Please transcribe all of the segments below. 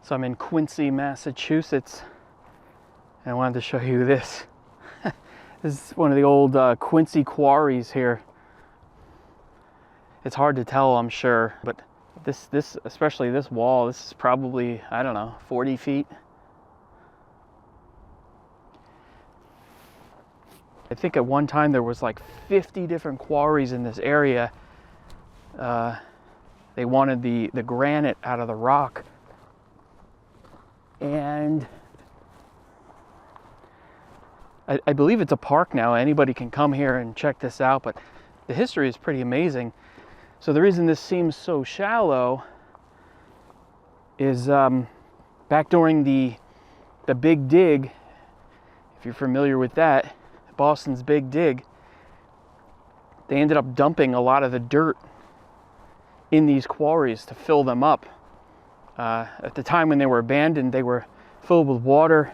So I'm in Quincy, Massachusetts, and I wanted to show you this. This is one of the old Quincey Quarries here. It's hard to tell, I'm sure, but this, especially this wall, this is probably, I don't know, 40 feet. I think at one time there was like 50 different quarries in this area. They wanted the granite out of the rock. And I believe it's a park now. Anybody can come here and check this out, but the history is pretty amazing. So the reason this seems so shallow is back during the Big Dig, if you're familiar with that, Boston's Big Dig, they ended up dumping a lot of the dirt in these quarries to fill them up. At the time when they were abandoned, they were filled with water,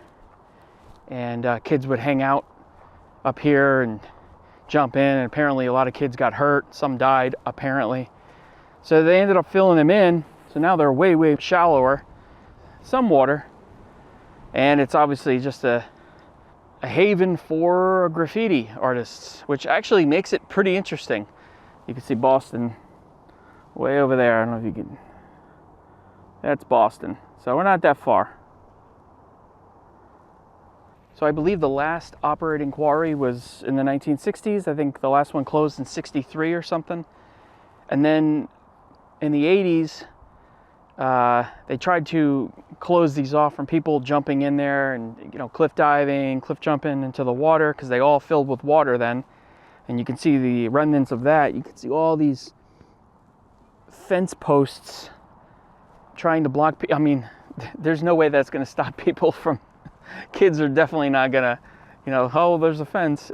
and kids would hang out up here and jump in, and apparently a lot of kids got hurt. Some died, apparently. So they ended up filling them in, so now they're way, way shallower. Some water, and it's obviously just a haven for graffiti artists, which actually makes it pretty interesting. You can see Boston way over there. I don't know if you can. That's Boston. So we're not that far. So I believe the last operating quarry was in the 1960s. I think the last one closed in 63 or something. And then in the 80s, they tried to close these off from people jumping in there and, you know, cliff diving, cliff jumping into the water, because they all filled with water then. And you can see the remnants of that. You can see all these fence posts trying to block. I mean, there's no way that's going to stop people from. Kids are definitely not going to, you know, oh, there's a fence.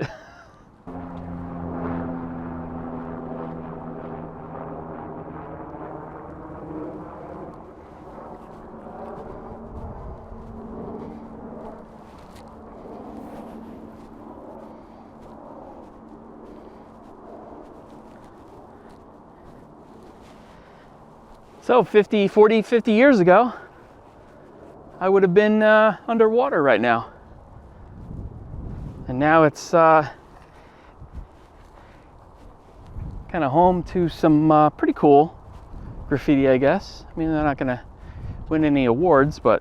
So 50 years ago, I would have been underwater right now. And now it's kind of home to some pretty cool graffiti, I guess. I mean, they're not going to win any awards, but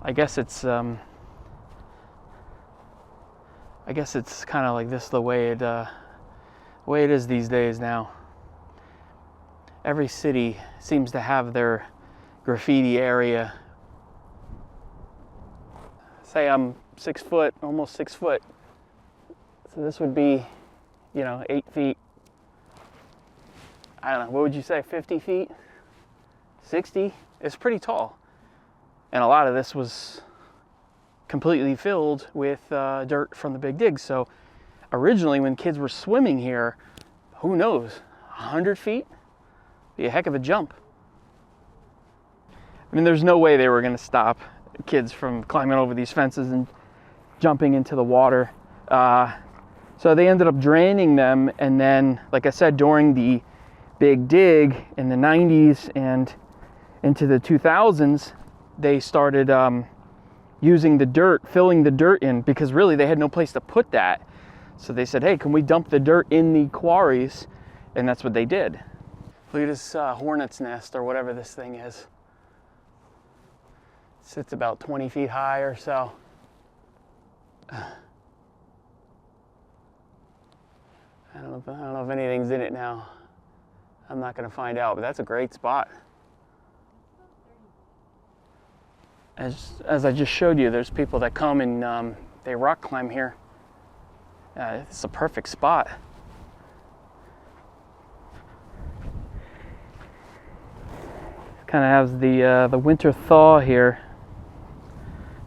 I guess it's kind of like this the way it is these days now. Every city seems to have their graffiti area. Say I'm 6 foot, almost 6 foot. So this would be, you know, 8 feet. I don't know, what would you say, 50 feet? 60? It's pretty tall. And a lot of this was completely filled with dirt from the Big Dig. So originally when kids were swimming here, who knows, 100 feet? Be a heck of a jump. I mean, there's no way they were going to stop kids from climbing over these fences and jumping into the water. So they ended up draining them, and then, like I said, during the Big Dig in the 90s and into the 2000s, they started using the dirt, filling the dirt in, because really they had no place to put that. So they said, hey, can we dump the dirt in the quarries? And that's what they did. Look at this hornet's nest, or whatever this thing is. It sits about 20 feet high or so. I don't know if anything's in it now. I'm not going to find out, but that's a great spot. As I just showed you, there's people that come and they rock climb here. It's a perfect spot. Kind of has the winter thaw here.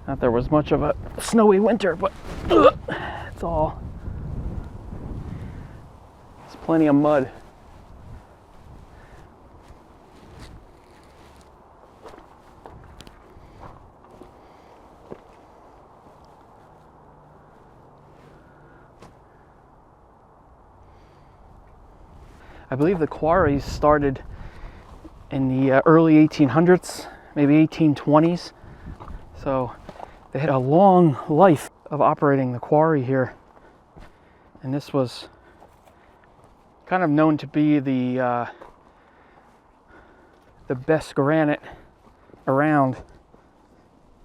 Not there was much of a snowy winter, but it's all. There's plenty of mud. I believe the quarries started in the early 1800s, maybe 1820s. So they had a long life of operating the quarry here. And this was kind of known to be the best granite around,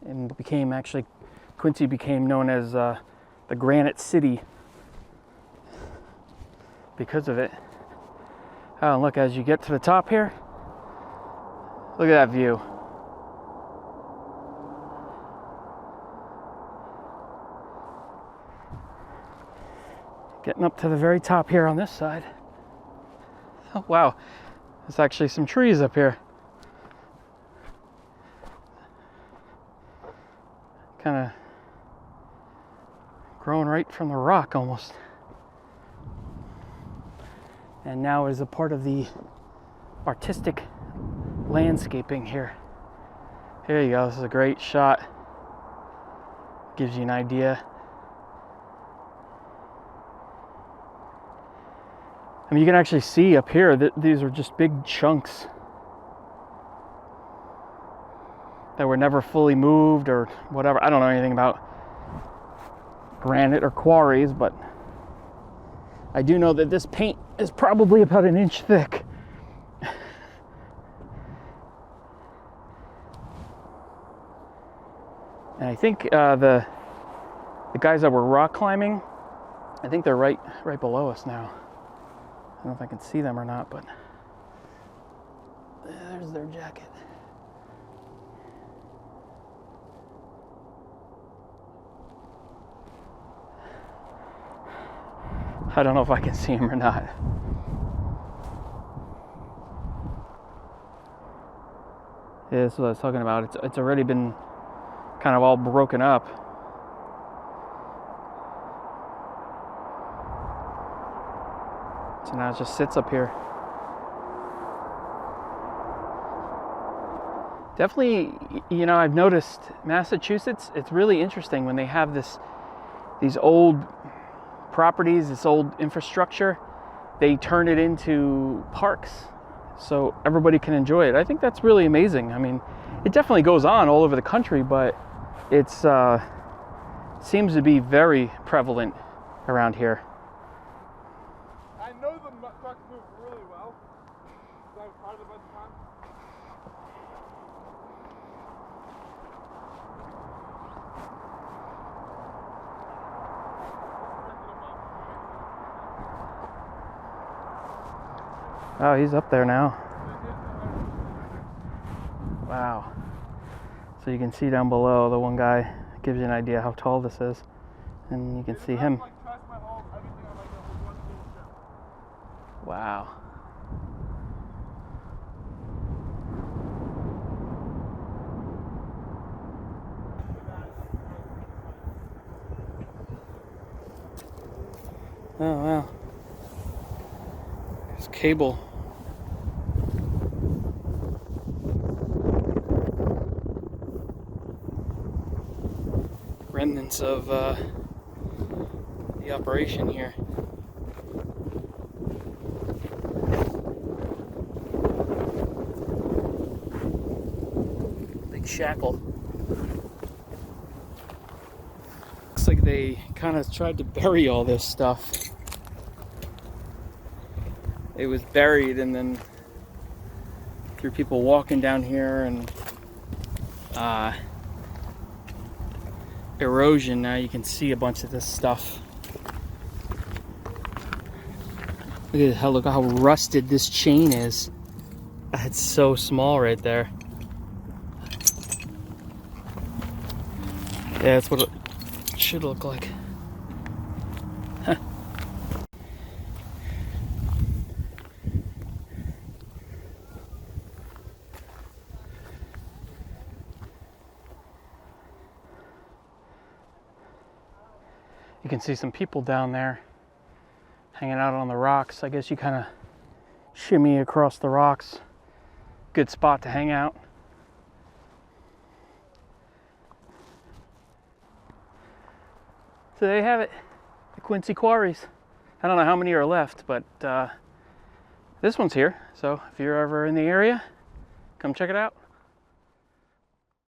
and became actually, Quincy became known as the Granite City because of it. Oh, and look, as you get to the top here, look at that view. Getting up to the very top here on this side. Oh, wow. There's actually some trees up here. Kind of growing right from the rock almost. And now is a part of the artistic landscaping here. Here you go. This is a great shot. Gives you an idea. I mean, you can actually see up here that these are just big chunks that were never fully moved or whatever. I don't know anything about granite or quarries, but I do know that this paint is probably about an inch thick. And I think the guys that were rock climbing, I think they're right below us now. I don't know if I can see them or not, but there's their jacket. I don't know if I can see them or not. Yeah, this is what I was talking about. It's already been kind of all broken up. So now it just sits up here. Definitely, you know, I've noticed Massachusetts, it's really interesting when they have these old properties, this old infrastructure, they turn it into parks so everybody can enjoy it. I think that's really amazing. I mean, it definitely goes on all over the country, but it's seems to be very prevalent around here. I know the trucks move really well, so I've tried it a bunch of times. Oh, he's up there now. Wow. So you can see down below, the one guy gives you an idea how tall this is. And you can see him. Wow. Oh, wow. There's cable. Remnants of the operation here. Big shackle. Looks like they kind of tried to bury all this stuff. It was buried, and then through people walking down here and erosion, now you can see a bunch of this stuff. Look at how rusted this chain is. It's so small right there. Yeah, that's what it should look like. Huh. You can see some people down there hanging out on the rocks. I guess you kind of shimmy across the rocks. Good spot to hang out. So there you have it, the Quincey Quarries. I don't know how many are left, but this one's here. So if you're ever in the area, Come check it out.